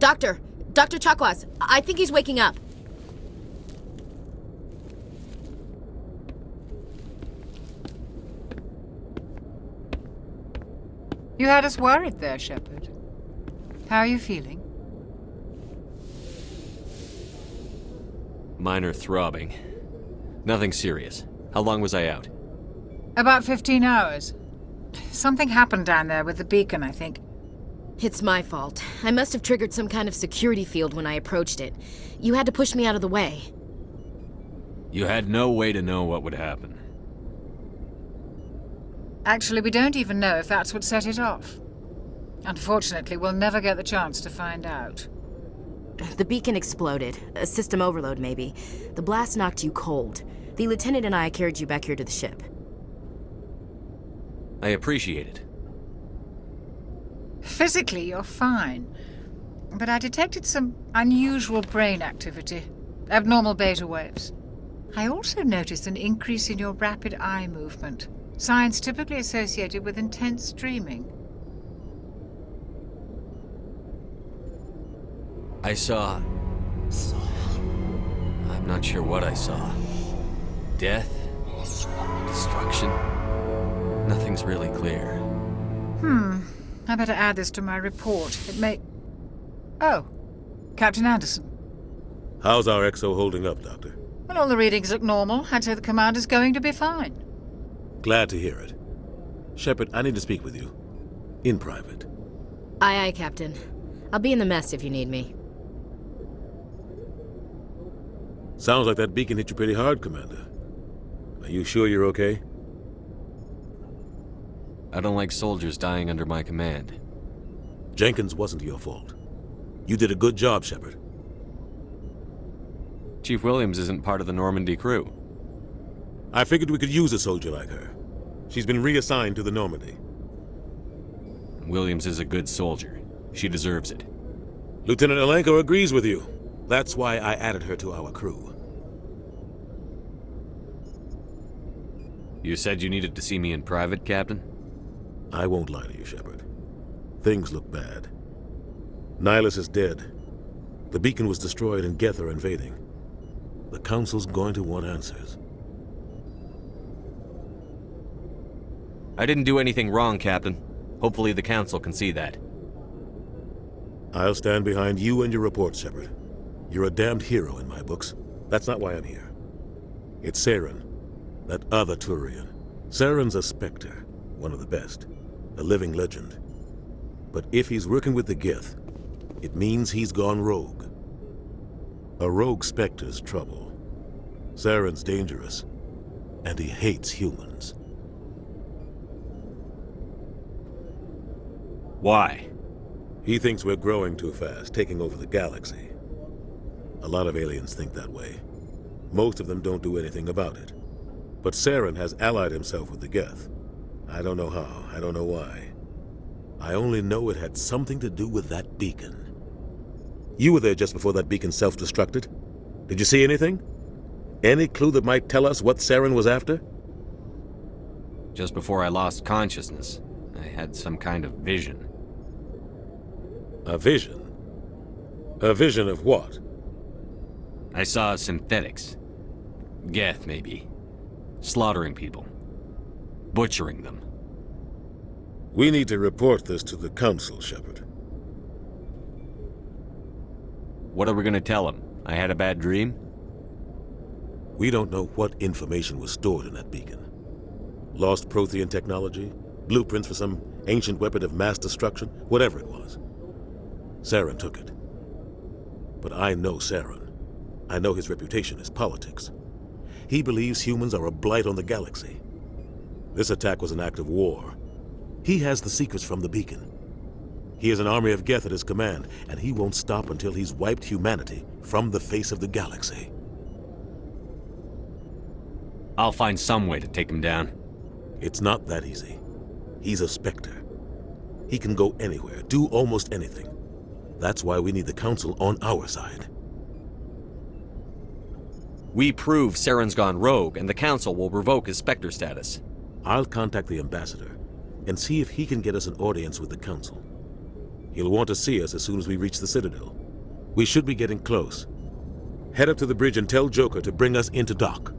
Dr. Chakwas, I think he's waking up. You had us worried there, Shepard. How are you feeling? Minor throbbing. Nothing serious. How long was I out? About 15 hours. Something happened down there with the beacon, I think. It's my fault. I must have triggered some kind of security field when I approached it. You had to push me out of the way. You had no way to know what would happen. Actually, we don't even know if that's what set it off. Unfortunately, we'll never get the chance to find out. The beacon exploded. A system overload, maybe. The blast knocked you cold. The lieutenant and I carried you back here to the ship. I appreciate it. Physically, you're fine. But I detected some unusual brain activity. Abnormal beta waves. I also noticed an increase in your rapid eye movement. Signs typically associated with intense dreaming. I saw... I'm not sure what I saw. Death? Destruction? Nothing's really clear. I better add this to my report. It may... Oh, Captain Anderson. How's our XO holding up, Doctor? Well, all the readings look normal. I'd say the commander's going to be fine. Glad to hear it. Shepard, I need to speak with you. In private. Aye, aye, Captain. I'll be in the mess if you need me. Sounds like that beacon hit you pretty hard, Commander. Are you sure you're okay? I don't like soldiers dying under my command. Jenkins wasn't your fault. You did a good job, Shepard. Chief Williams isn't part of the Normandy crew. I figured we could use a soldier like her. She's been reassigned to the Normandy. Williams is a good soldier. She deserves it. Lieutenant Alenko agrees with you. That's why I added her to our crew. You said you needed to see me in private, Captain? I won't lie to you, Shepard. Things look bad. Nihilus is dead. The beacon was destroyed and Geth are invading. The Council's going to want answers. I didn't do anything wrong, Captain. Hopefully the Council can see that. I'll stand behind you and your report, Shepard. You're a damned hero in my books. That's not why I'm here. It's Saren, that other Turian. Saren's a Spectre, one of the best. A living legend. But if he's working with the Geth, it means he's gone rogue. A rogue Spectre's trouble. Saren's dangerous, and he hates humans. Why? He thinks we're growing too fast, taking over the galaxy. A lot of aliens think that way. Most of them don't do anything about it. But Saren has allied himself with the Geth. I don't know how, I don't know why. I only know it had something to do with that beacon. You were there just before that beacon self-destructed. Did you see anything? Any clue that might tell us what Saren was after? Just before I lost consciousness, I had some kind of vision. A vision? A vision of what? I saw synthetics. Geth, maybe. Slaughtering people. Butchering them. We need to report this to the Council, Shepard. What are we gonna tell them? I had a bad dream? We don't know what information was stored in that beacon. Lost Prothean technology? Blueprints for some ancient weapon of mass destruction? Whatever it was. Saren took it. But I know Saren. I know his reputation is politics. He believes humans are a blight on the galaxy. This attack was an act of war. He has the secrets from the beacon. He has an army of Geth at his command, and he won't stop until he's wiped humanity from the face of the galaxy. I'll find some way to take him down. It's not that easy. He's a Spectre. He can go anywhere, do almost anything. That's why we need the Council on our side. We prove Saren's gone rogue, and the Council will revoke his Spectre status. I'll contact the Ambassador and see if he can get us an audience with the Council. He'll want to see us as soon as we reach the Citadel. We should be getting close. Head up to the bridge and tell Joker to bring us into dock.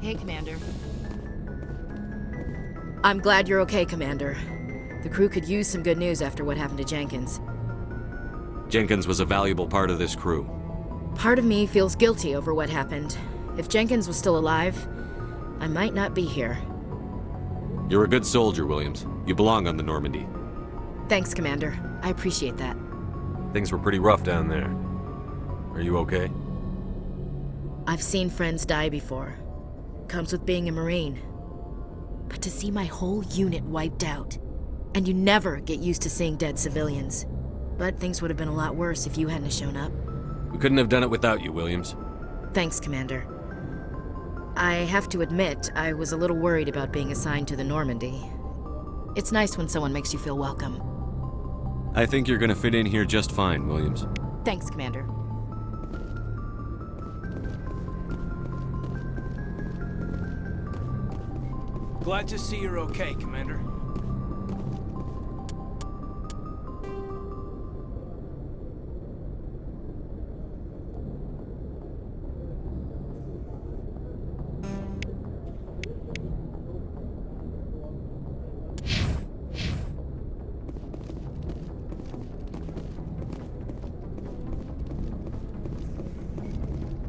Hey, Commander. I'm glad you're okay, Commander. The crew could use some good news after what happened to Jenkins. Jenkins was a valuable part of this crew. Part of me feels guilty over what happened. If Jenkins was still alive, I might not be here. You're a good soldier, Williams. You belong on the Normandy. Thanks, Commander. I appreciate that. Things were pretty rough down there. Are you okay? I've seen friends die before. Comes with being a Marine. But to see my whole unit wiped out, and you never get used to seeing dead civilians. But things would have been a lot worse if you hadn't shown up. We couldn't have done it without you, Williams. Thanks, Commander. I have to admit, I was a little worried about being assigned to the Normandy. It's nice when someone makes you feel welcome. I think you're gonna fit in here just fine, Williams. Thanks, Commander. Glad to see you're okay, Commander.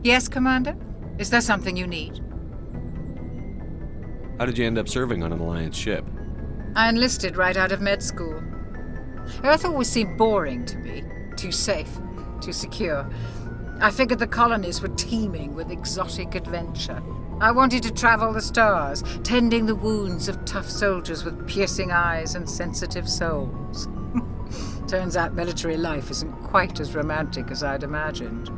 Yes, Commander? Is there something you need? How did you end up serving on an Alliance ship? I enlisted right out of med school. Earth always seemed boring to me. Too safe, too secure. I figured the colonies were teeming with exotic adventure. I wanted to travel the stars, tending the wounds of tough soldiers with piercing eyes and sensitive souls. Turns out military life isn't quite as romantic as I'd imagined.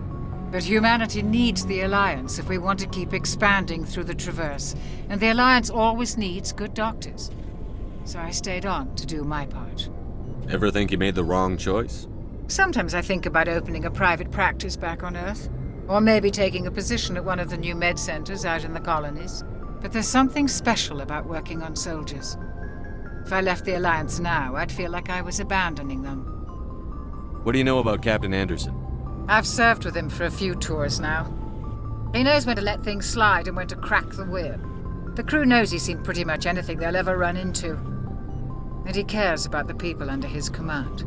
But humanity needs the Alliance if we want to keep expanding through the Traverse, and the Alliance always needs good doctors. So I stayed on to do my part. Ever think you made the wrong choice? Sometimes I think about opening a private practice back on Earth, or maybe taking a position at one of the new med centers out in the colonies. But there's something special about working on soldiers. If I left the Alliance now, I'd feel like I was abandoning them. What do you know about Captain Anderson? I've served with him for a few tours now. He knows when to let things slide and when to crack the whip. The crew knows he's seen pretty much anything they'll ever run into. And he cares about the people under his command.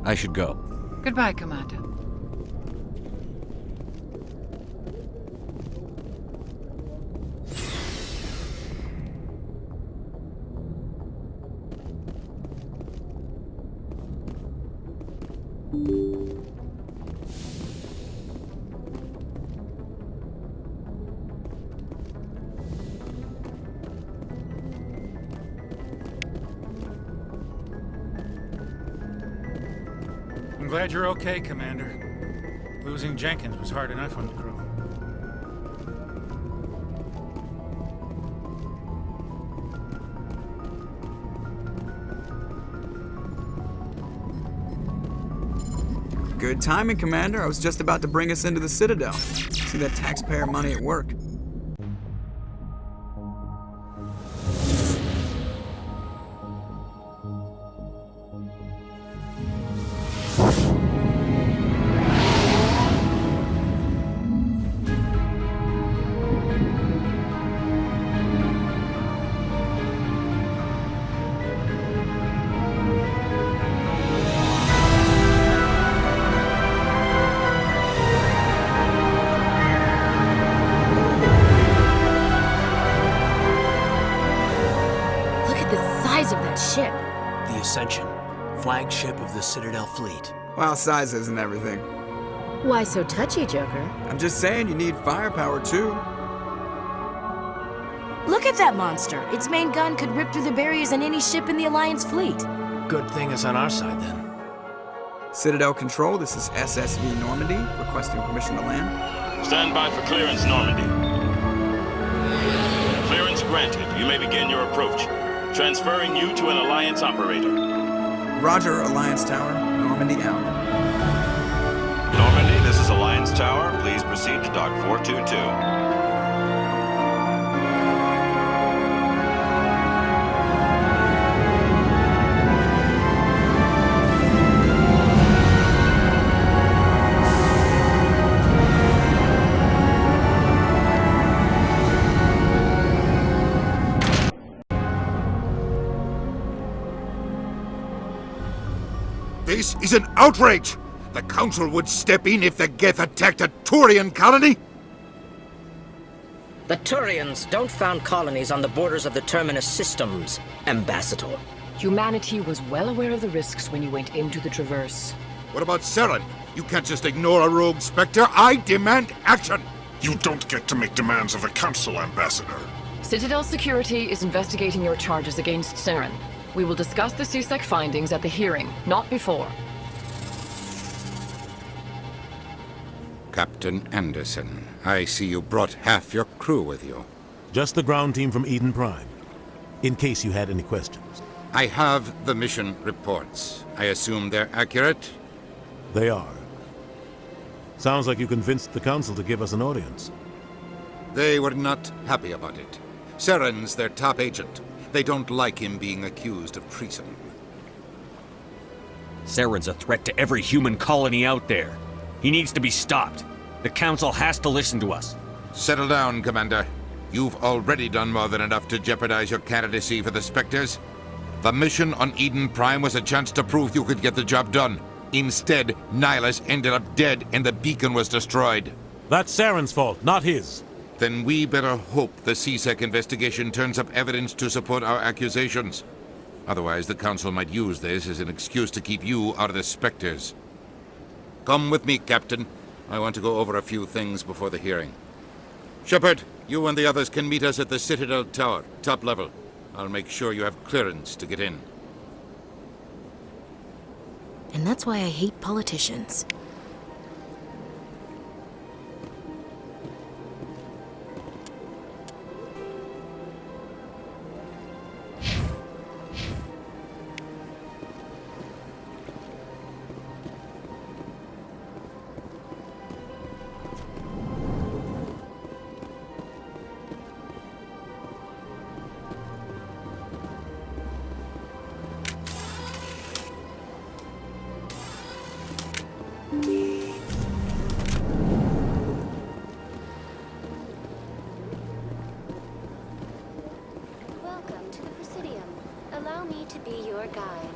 I should go. Goodbye, Commander. I'm glad you're okay, Commander. Losing Jenkins was hard enough on the crew. Good timing, Commander. I was just about to bring us into the Citadel. See that taxpayer money at work. Of that ship. The Ascension, flagship of the Citadel fleet. Well, size isn't everything. Why so touchy, Joker? I'm just saying you need firepower, too. Look at that monster. Its main gun could rip through the barriers in any ship in the Alliance fleet. Good thing it's on our side, then. Citadel Control, this is SSV Normandy, requesting permission to land. Stand by for clearance, Normandy. Clearance granted. You may begin your approach. Transferring you to an Alliance operator. Roger, Alliance Tower. Normandy out. Normandy, this is Alliance Tower. Please proceed to Dock 422. This is an outrage! The Council would step in if the Geth attacked a Turian colony? The Turians don't found colonies on the borders of the Terminus systems, Ambassador. Humanity was well aware of the risks when you went into the Traverse. What about Saren? You can't just ignore a rogue Spectre. I demand action! You don't get to make demands of a Council, Ambassador. Citadel Security is investigating your charges against Saren. We will discuss the CSEC findings at the hearing, not before. Captain Anderson, I see you brought half your crew with you. Just the ground team from Eden Prime, in case you had any questions. I have the mission reports. I assume they're accurate? They are. Sounds like you convinced the Council to give us an audience. They were not happy about it. Saren's their top agent. They don't like him being accused of treason. Saren's a threat to every human colony out there. He needs to be stopped. The Council has to listen to us. Settle down, Commander. You've already done more than enough to jeopardize your candidacy for the Spectres. The mission on Eden Prime was a chance to prove you could get the job done. Instead, Nihilus ended up dead and the beacon was destroyed. That's Saren's fault, not his. Then we better hope the CSEC investigation turns up evidence to support our accusations. Otherwise, the Council might use this as an excuse to keep you out of the Spectres. Come with me, Captain. I want to go over a few things before the hearing. Shepard, you and the others can meet us at the Citadel Tower, top level. I'll make sure you have clearance to get in. And that's why I hate politicians. Welcome to the Presidium. Allow me to be your guide.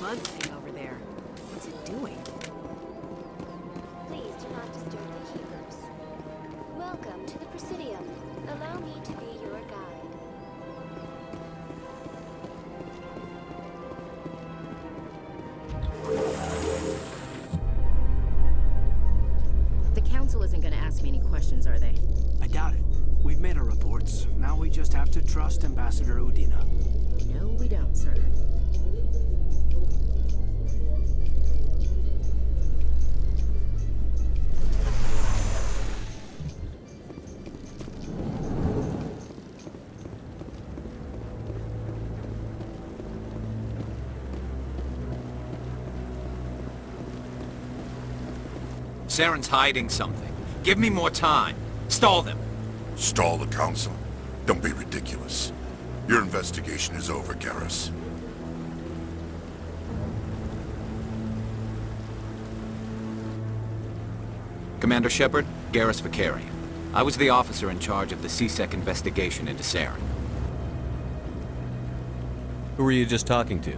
Bug thing over there. What's it doing? Please do not disturb the keepers. Welcome to the reports. Now we just have to trust Ambassador Udina. No, we don't, sir. Saren's hiding something. Give me more time. Stall them. Stall the Council? Don't be ridiculous. Your investigation is over, Garrus. Commander Shepard, Garrus Vakarian. I was the officer in charge of the C-Sec investigation into Saren. Who were you just talking to?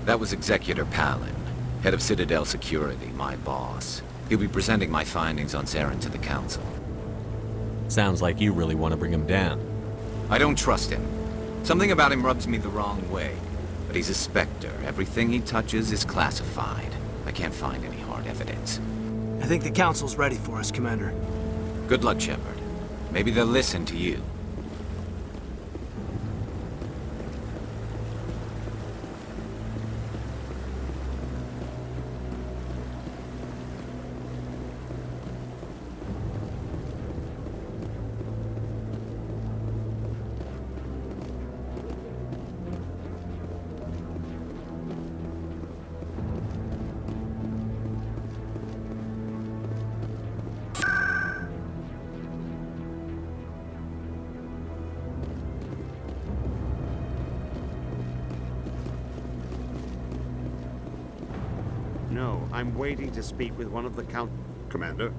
That was Executor Palin, head of Citadel Security, my boss. He'll be presenting my findings on Saren to the Council. Sounds like you really want to bring him down. I don't trust him. Something about him rubs me the wrong way. But he's a Spectre. Everything he touches is classified. I can't find any hard evidence. I think the Council's ready for us, Commander. Good luck, Shepard. Maybe they'll listen to you. No, I'm waiting to speak with one of the Commander?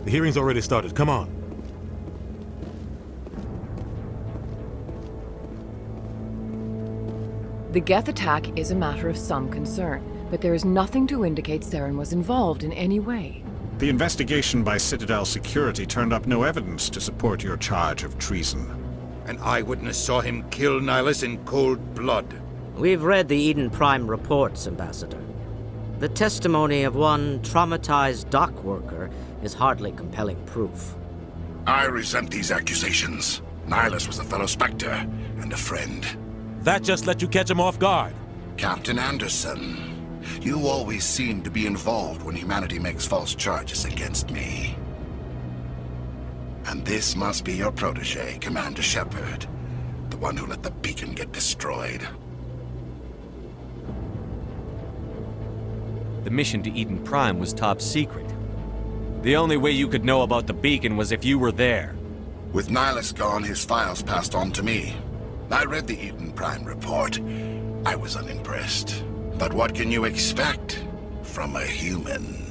The hearing's already started. Come on. The Geth attack is a matter of some concern, but there is nothing to indicate Saren was involved in any way. The investigation by Citadel Security turned up no evidence to support your charge of treason. An eyewitness saw him kill Nihilus in cold blood. We've read the Eden Prime reports, Ambassador. The testimony of one traumatized dock worker is hardly compelling proof. I resent these accusations. Nihilus was a fellow Spectre and a friend. That just let you catch him off guard. Captain Anderson, you always seem to be involved when humanity makes false charges against me. And this must be your protege, Commander Shepard. The one who let the beacon get destroyed. The mission to Eden Prime was top secret. The only way you could know about the beacon was if you were there. With Nihilus gone, his files passed on to me. I read the Eden Prime report. I was unimpressed. But what can you expect from a human?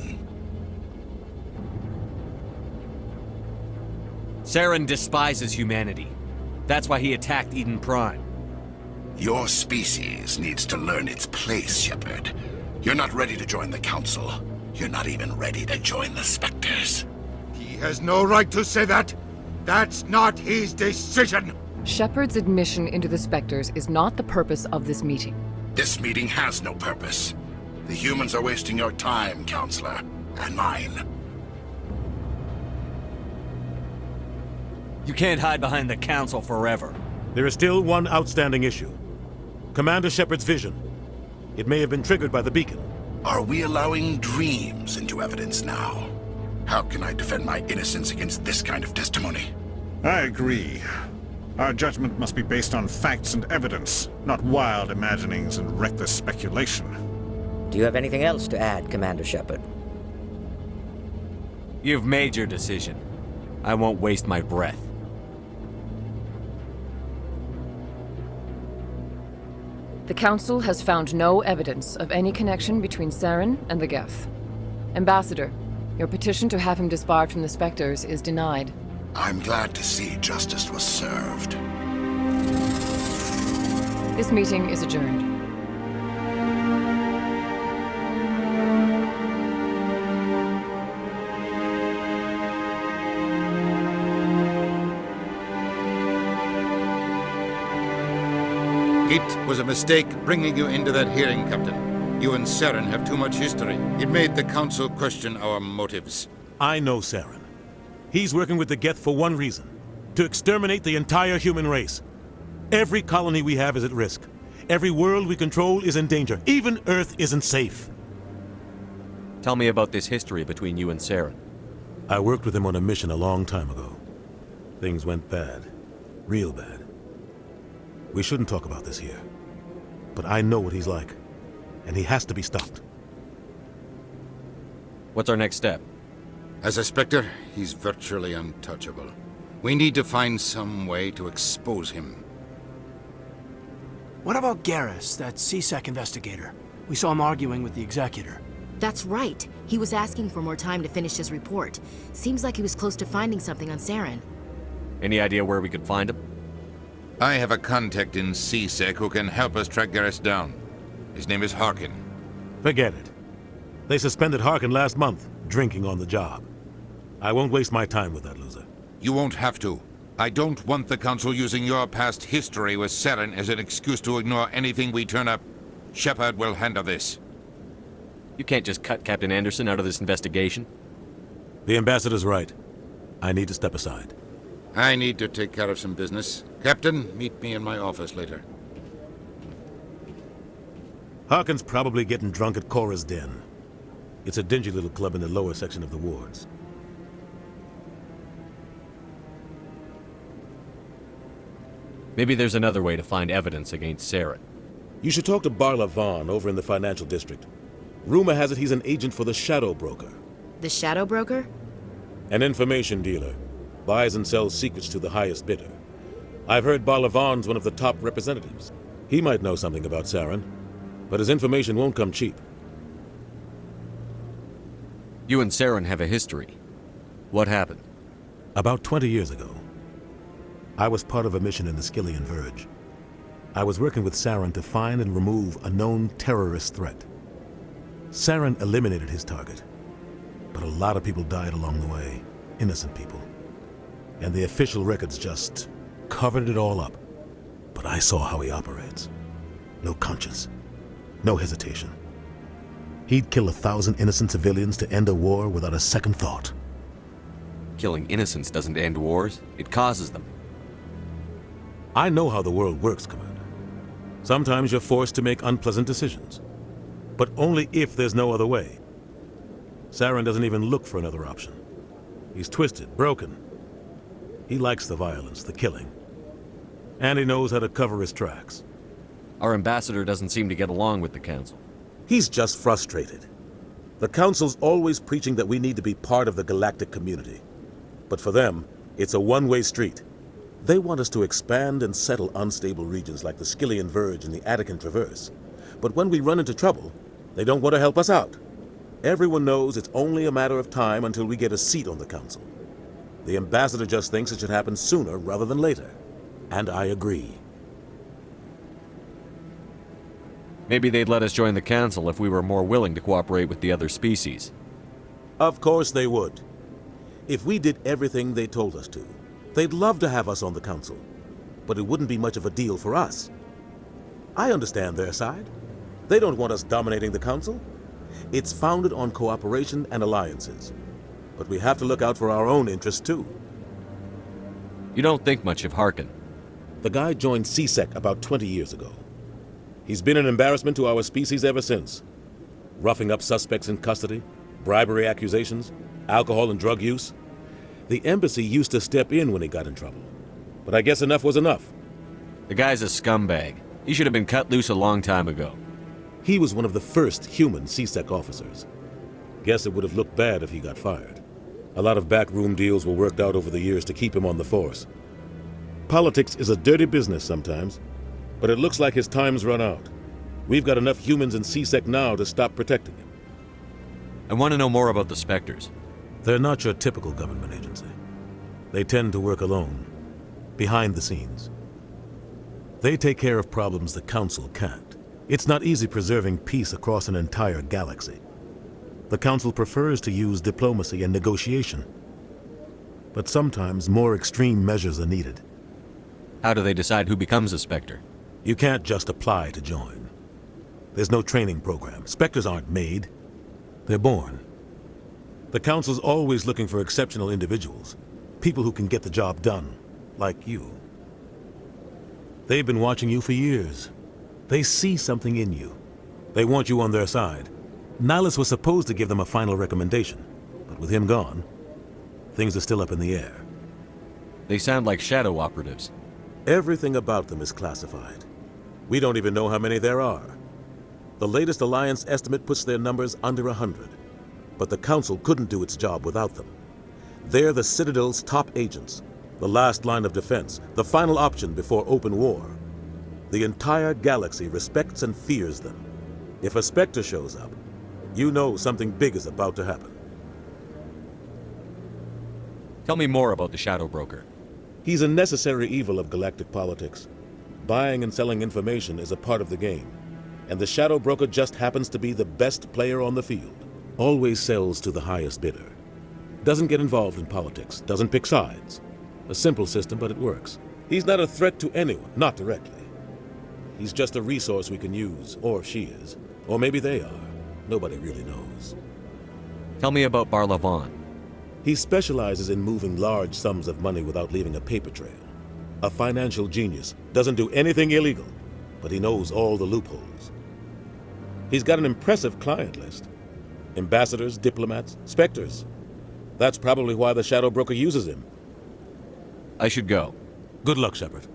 Saren despises humanity. That's why he attacked Eden Prime. Your species needs to learn its place, Shepard. You're not ready to join the Council. You're not even ready to join the Spectres. He has no right to say that. That's not his decision. Shepard's admission into the Spectres is not the purpose of this meeting. This meeting has no purpose. The humans are wasting your time, Counselor, and mine. You can't hide behind the Council forever. There is still one outstanding issue. Commander Shepard's vision. It may have been triggered by the beacon. Are we allowing dreams into evidence now? How can I defend my innocence against this kind of testimony? I agree. Our judgment must be based on facts and evidence, not wild imaginings and reckless speculation. Do you have anything else to add, Commander Shepard? You've made your decision. I won't waste my breath. The Council has found no evidence of any connection between Saren and the Geth. Ambassador, your petition to have him disbarred from the Spectres is denied. I'm glad to see justice was served. This meeting is adjourned. It was a mistake bringing you into that hearing, Captain. You and Saren have too much history. It made the Council question our motives. I know Saren. He's working with the Geth for one reason. To exterminate the entire human race. Every colony we have is at risk. Every world we control is in danger. Even Earth isn't safe. Tell me about this history between you and Saren. I worked with him on a mission a long time ago. Things went bad. Real bad. We shouldn't talk about this here. But I know what he's like. And he has to be stopped. What's our next step? As a Spectre, he's virtually untouchable. We need to find some way to expose him. What about Garrus, that CSEC investigator? We saw him arguing with the Executor. That's right. He was asking for more time to finish his report. Seems like he was close to finding something on Saren. Any idea where we could find him? I have a contact in CSEC who can help us track Garrus down. His name is Harkin. Forget it. They suspended Harkin last month, drinking on the job. I won't waste my time with that loser. You won't have to. I don't want the Council using your past history with Saren as an excuse to ignore anything we turn up. Shepard will handle this. You can't just cut Captain Anderson out of this investigation. The Ambassador's right. I need to step aside. I need to take care of some business. Captain, meet me in my office later. Harkin's probably getting drunk at Cora's Den. It's a dingy little club in the lower section of the wards. Maybe there's another way to find evidence against Saren. You should talk to Barla Vaughn over in the financial district. Rumor has it he's an agent for the Shadow Broker. The Shadow Broker? An information dealer. Buys and sells secrets to the highest bidder. I've heard Barla Vaughn's one of the top representatives. He might know something about Saren, but his information won't come cheap. You and Saren have a history. What happened? About 20 years ago, I was part of a mission in the Skillian Verge. I was working with Saren to find and remove a known terrorist threat. Saren eliminated his target, but a lot of people died along the way, innocent people. And the official records just covered it all up. But I saw how he operates. No conscience, no hesitation. He'd kill 1,000 innocent civilians to end a war without a second thought. Killing innocents doesn't end wars, it causes them. I know how the world works, Commander. Sometimes you're forced to make unpleasant decisions. But only if there's no other way. Saren doesn't even look for another option. He's twisted, broken. He likes the violence, the killing. And he knows how to cover his tracks. Our ambassador doesn't seem to get along with the Council. He's just frustrated. The Council's always preaching that we need to be part of the galactic community. But for them, it's a one-way street. They want us to expand and settle unstable regions like the Skillian Verge and the Attican Traverse. But when we run into trouble, they don't want to help us out. Everyone knows it's only a matter of time until we get a seat on the Council. The Ambassador just thinks it should happen sooner rather than later. And I agree. Maybe they'd let us join the Council if we were more willing to cooperate with the other species. Of course they would. If we did everything they told us to, they'd love to have us on the Council. But it wouldn't be much of a deal for us. I understand their side. They don't want us dominating the Council. It's founded on cooperation and alliances. But we have to look out for our own interests, too. You don't think much of Harkin. The guy joined CSEC about 20 years ago. He's been an embarrassment to our species ever since. Roughing up suspects in custody, bribery accusations, alcohol and drug use. The embassy used to step in when he got in trouble. But I guess enough was enough. The guy's a scumbag. He should have been cut loose a long time ago. He was one of the first human CSEC officers. Guess it would have looked bad if he got fired. A lot of backroom deals were worked out over the years to keep him on the force. Politics is a dirty business sometimes, but it looks like his time's run out. We've got enough humans in CSEC now to stop protecting him. I want to know more about the Spectres. They're not your typical government agency. They tend to work alone, behind the scenes. They take care of problems the Council can't. It's not easy preserving peace across an entire galaxy. The Council prefers to use diplomacy and negotiation. But sometimes more extreme measures are needed. How do they decide who becomes a Spectre? You can't just apply to join. There's no training program. Spectres aren't made. They're born. The Council's always looking for exceptional individuals. People who can get the job done. Like you. They've been watching you for years. They see something in you. They want you on their side. Nihilus was supposed to give them a final recommendation. But with him gone, things are still up in the air. They sound like shadow operatives. Everything about them is classified. We don't even know how many there are. The latest Alliance estimate puts their numbers under 100. But the Council couldn't do its job without them. They're the Citadel's top agents, the last line of defense, the final option before open war. The entire galaxy respects and fears them. If a Spectre shows up, you know something big is about to happen. Tell me more about the Shadow Broker. He's a necessary evil of galactic politics. Buying and selling information is a part of the game. And the Shadow Broker just happens to be the best player on the field. Always sells to the highest bidder. Doesn't get involved in politics, doesn't pick sides. A simple system, but it works. He's not a threat to anyone, not directly. He's just a resource we can use, or she is. Or maybe they are. Nobody really knows. Tell me about Barlavon. He specializes in moving large sums of money without leaving a paper trail. A financial genius, doesn't do anything illegal, but he knows all the loopholes. He's got an impressive client list. Ambassadors, diplomats, specters. That's probably why the Shadow Broker uses him. I should go. Good luck, Shepard.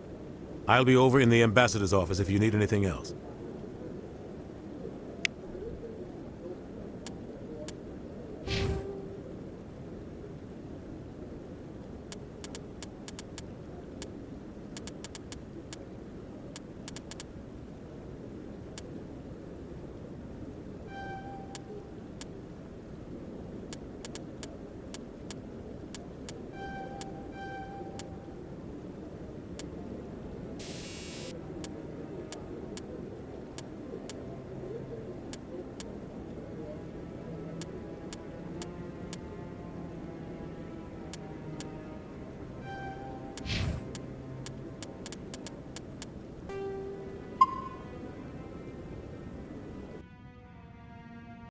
I'll be over in the ambassador's office if you need anything else.